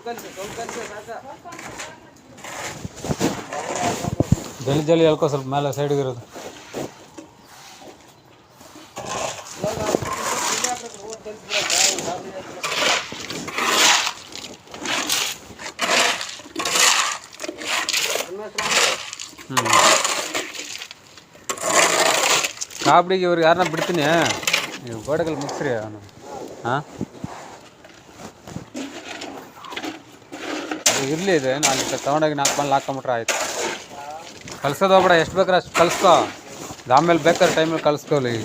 ಜಲ್ದಿ ಜಲ್ದಿ ಹೇಳ್ಕೊ, ಸ್ವಲ್ಪ ಮೇಲೆ ಸೈಡ್ಗೆ ಇರೋದು. ಕಾಬಡಿಗೆ ಇವ್ರಿಗೆ ಯಾರನ್ನ ಬಿಡ್ತೀನಿ, ನೀವು ಗೋಡೆಗಳು ಮುಗಿಸ್ರಿ ಅವನು. ಹಾಂ, ಇರಲಿ ಇದೆ, ಅಲ್ಲಿ ತೊಗೊಂಡೋಗಿ 4 ಮನೆ ಹಾಕೊಂಬಿಟ್ರೆ ಆಯ್ತು. ಕಳ್ಸೋದು ಹೋಗ್ಬೇಡ, ಎಷ್ಟು ಬೇಕಾರೆ ಅಷ್ಟು ಕಳಿಸ್ಕೊ, ಆಮೇಲೆ ಬೇಕಾದ್ರೆ ಟೈಮಲ್ಲಿ ಕಳಿಸ್ಕೊಲಿ.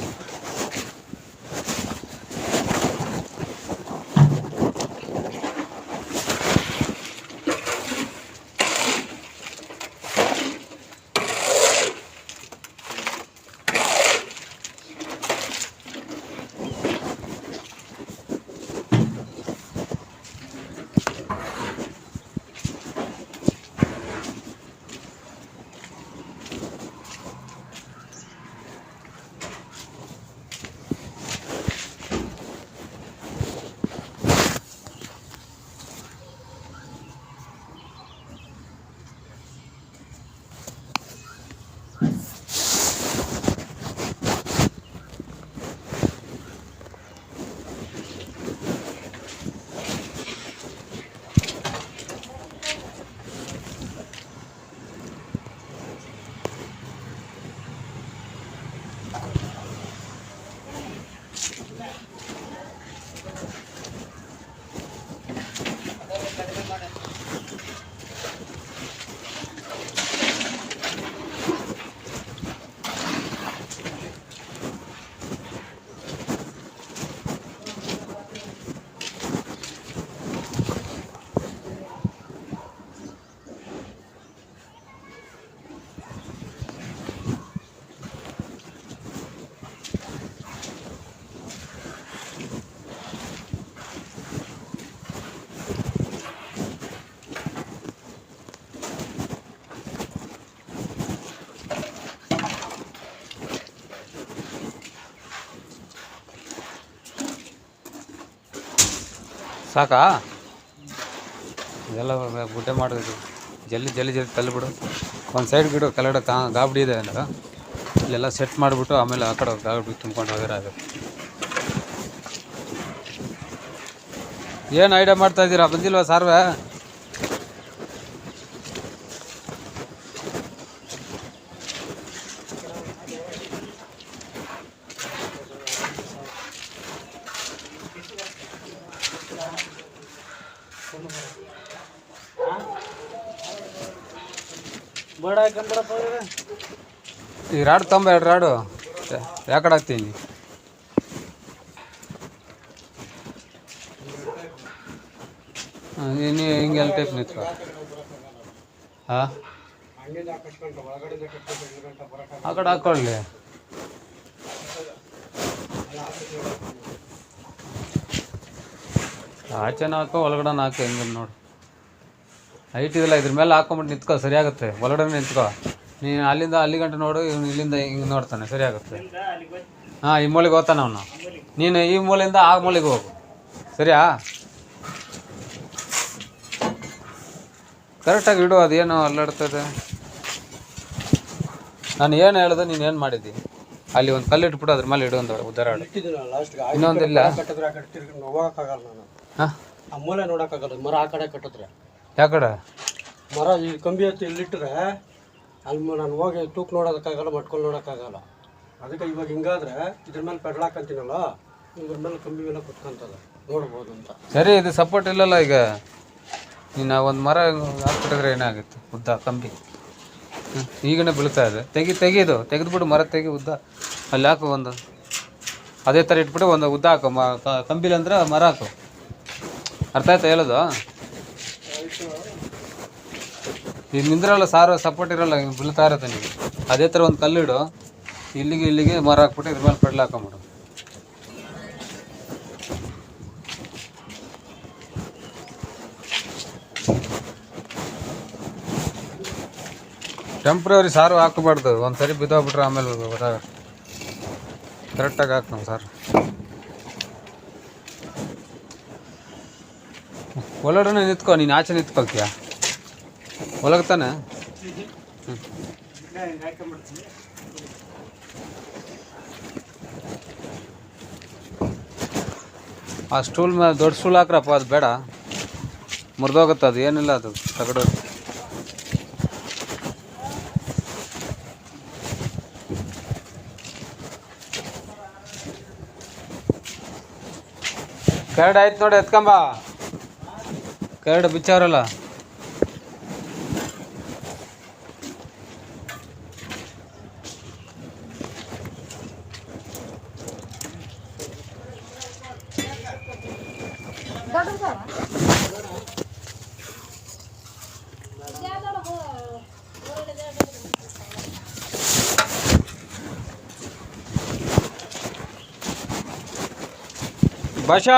ಸಾಕಾ? ಇದೆಲ್ಲ ಗುಡ್ಡೆ ಮಾಡೋದು, ಜಲ್ದಿ ಜಲ್ದಿ ಜಲ್ದಿ ತಳ್ಳಿಬಿಡು. ಒಂದು ಸೈಡ್ ಬಿಡು, ಕೆಳಗಡೆ ಗಾಬಡಿ ಇದೆ ಅಂದ್ರೆ ಇಲ್ಲೆಲ್ಲ ಸೆಟ್ ಮಾಡಿಬಿಟ್ಟು ಆಮೇಲೆ ಆ ಕಡೆ ಗಾಬಡಿ ತುಂಬ್ಕೊಂಡು ಹೋದ್ರೆ ಆಗುತ್ತೆ. ಏನು ಐಡಿಯಾ ಮಾಡ್ತಾಯಿದ್ದೀರಾ? ಬಂದಿಲ್ವಾ ಸಾರ್ವೆ? ಈ ರಾಡು ತೊಂಬ 2 ರಾಡು ಯಾಕಡೆ ಹಾಕ್ತೀನಿ? ನೀನು ಹಿಂಗೆಲ್ಲ ಟೈಪ್ ನಿಂತ್ಕೊ. ಹಾಂ, ಆ ಕಡೆ ಹಾಕ್ಕೊಳ್ಳಿ. ಆಚೆನ ಹಾಕೋ, ಒಳಗಡೆ ಹಾಕೋ, ಹೆಂಗೆ ನೋಡು. ಹೈಟ್ ಇದೆಲ್ಲ, ಇದ್ರ ಮೇಲೆ ಹಾಕೊಂಬಿಟ್ಟು ನಿಂತ್ಕೋ, ಸರಿಯಾಗುತ್ತೆ. ಒಳಗಡೆ ನಿಂತ್ಕೋ. ನೀನು ಅಲ್ಲಿಂದ ಅಲ್ಲಿ ಗಂಟೆ ನೋಡು, ಇವನು ಇಲ್ಲಿಂದ ಹಿಂಗೆ ನೋಡ್ತಾನೆ, ಸರಿಯಾಗುತ್ತೆ. ಹಾಂ, ಈ ಮೂಲೆಗೆ ಹೋಗ್ತಾನೆ ಅವನು. ನೀನು ಈ ಮೂಲೆಯಿಂದ ಆ ಮೂಲೆಗೆ ಹೋಗು, ಸರಿಯಾ? ಕರೆಕ್ಟಾಗಿ ಇಡು. ಅದೇನು ಅಲ್ಲಾಡ್ತದೆ. ನಾನು ಏನು ಹೇಳ್ದೆ, ನೀನು ಏನು ಮಾಡಿದ್ದಿ? ಅಲ್ಲಿ ಒಂದು ಕಲ್ಲು ಇಟ್ಬಿಟ್ಟು ಅದ್ರ ಮೇಲೆ ಇಡು, ಒಂದು ಉದ್ದಾರಾಡು. ಇನ್ನೊಂದಿಲ್ಲ. ಹಾಂ, ಆ ಮೂಲೆ ನೋಡೋಕ್ಕಾಗಲ್ಲ, ಮರ ಆ ಕಡೆ ಕಟ್ಟಿದ್ರೆ. ಯಾವ ಕಡೆ ಮರ ಈ ಕಂಬಿ ಹತ್ತಿ ಇಲ್ಲಿಟ್ಟರೆ ಅಲ್ಲಿ ನಾನು ಹೋಗಿ ತೂಕ ನೋಡೋದಕ್ಕಾಗಲ್ಲ, ಮಟ್ಕೊಂಡು ನೋಡೋಕ್ಕಾಗಲ್ಲ. ಅದಕ್ಕೆ ಇವಾಗ ಹಿಂಗಾದ್ರೆ ಇದ್ರ ಮೇಲೆ ಪೆಡ್ಲಾಕಂತೀನಲ್ಲ, ಇದ್ರ ಮೇಲೆ ಕಂಬಿ ಮೇಲೆ ಕುತ್ಕೊಂತದ, ನೋಡ್ಬೋದು ಅಂತ. ಸರಿ, ಇದು ಸಪೋರ್ಟ್ ಇಲ್ಲಲ್ಲ. ಈಗ ನೀನು ಒಂದು ಮರ ಹಾಕ್ಬಿಟ್ಟಿದ್ರೆ ಏನಾಗುತ್ತೆ? ಉದ್ದ ಕಂಬಿ ಈಗನೇ ಬೀಳ್ತಾ ಇದೆ. ತೆಗಿದು ತೆಗೆದ್ಬಿಟ್ಟು ಮರ ತೆಗಿ, ಉದ್ದ ಅಲ್ಲಿ ಹಾಕು. ಒಂದು ಅದೇ ಥರ ಇಟ್ಬಿಟ್ಟು ಒಂದು ಉದ್ದ ಹಾಕು, ಕಂಬಿಲಿ ಅಂದ್ರೆ ಮರ ಹಾಕು. ಅರ್ಥ ಆಯ್ತಾ ಹೇಳೋದು? ಈಗ ನಿಂದ್ರಲ್ಲ, ಸಾರು ಸಪೋರ್ಟ್ ಇರೋಲ್ಲ, ಹಿಂಗೆ ಬೀಳ್ತಾ ಇರುತ್ತೆ ನಿಮಗೆ. ಅದೇ ಥರ ಒಂದು ಕಲ್ಲಿಡು, ಇಲ್ಲಿಗೆ ಮರ ಹಾಕ್ಬಿಟ್ಟು ಇದ್ರ ಮೇಲೆ ಪೆಡ್ಲ್ ಹಾಕೊಂಬಿಡು. ಟೆಂಪ್ರವರಿ ಸಾರು ಹಾಕಬಾರ್ದು. ಒಂದು ಸರಿ ಬಿದ್ದೋಗ್ಬಿಟ್ರೆ ಆಮೇಲೆ ಗೊತ್ತಾಗುತ್ತೆ. ಕರೆಕ್ಟಾಗಿ ಹಾಕಿ ನಾವು ಸಾರು. ಒಳಗಡೆ ನಿಂತ್ಕೊ, ನೀನು ಆಚೆ ನಿಂತ್ಕೊಳ್ತೀಯ ಒಳಗೆ ತಾನೆ. ಆ ಸ್ಟೂಲ್ ಮೇಲೆ ದೊಡ್ಡ ಸ್ಟೂಲ್ ಹಾಕ್ರಪ್ಪ, ಅದು ಬೇಡ, ಮುರಿದೋಗುತ್ತೆ, ಅದು ಏನಿಲ್ಲ, ಅದು ತಗಡು. ಕೆರಡು ಆಯ್ತು ನೋಡಿ, ಎತ್ಕೊಂಬ. ಕೆರಡು ಬಿಚ್ಚವ್ರಲ್ಲ. ಭಾಷಾ,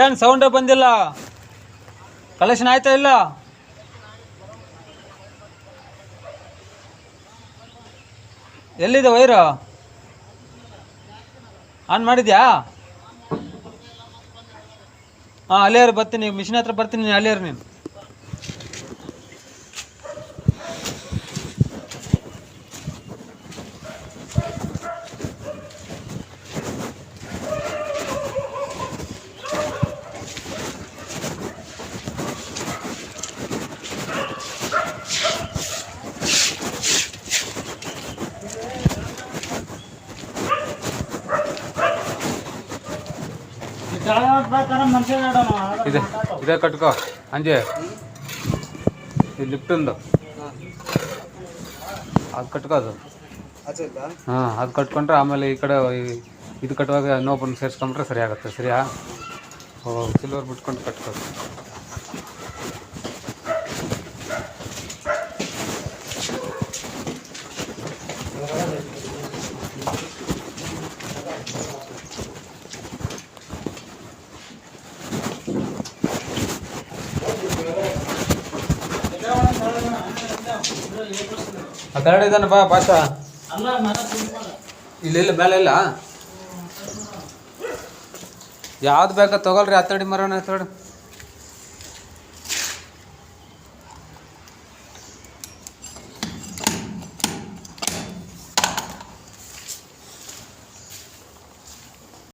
ಏನು ಸೌಂಡೇ ಬಂದಿಲ್ಲ, ಕಲೆಕ್ಷನ್ ಆಯ್ತಾ ಇಲ್ಲ? ಎಲ್ಲಿದೆ ವೈರು? ಆನ್ ಮಾಡಿದ್ಯಾ? ಹಾಂ, ಅಲ್ಲಿಯಾರು ಬರ್ತೀನಿ, ಮಿಷಿನ್ ಹತ್ರ ಬರ್ತೀನಿ, ನೀನು ಅಲ್ಲಿಯಾರು ನೀನು. ಇದೇ ಕಟ್ಕೋ ಅಂಜೆ, ಇದು ಲಿಫ್ಟಿಂದು ಅದು ಕಟ್ಕೋದು. ಹಾಂ, ಅದು ಕಟ್ಕೊಂಡ್ರೆ ಆಮೇಲೆ ಈ ಕಡೆ ಇದು ಕಟ್ಟುವಾಗ ಇನ್ನೊಬ್ಬನ ಸೇರಿಸ್ಕೊಂಡ್ರೆ ಸರಿ ಆಗುತ್ತೆ. ಸರಿಯಾ? ಸಿಲ್ವರ್ ಬಿಟ್ಕೊಂಡು ಕಟ್ಕೋದು. ಆ ಕರಡು ಇದ್ದಾನೆ ಬಾ ಭಾಷಾ, ಇಲ್ಲ ಮೇಲೆ ಇಲ್ಲ. ಯಾವ್ದು ಬೇಕಾ ತಗೊಳ್ರಿ, ಹತ್ತಡಿ ಮರನ ತಗೊಳ್ರಿ.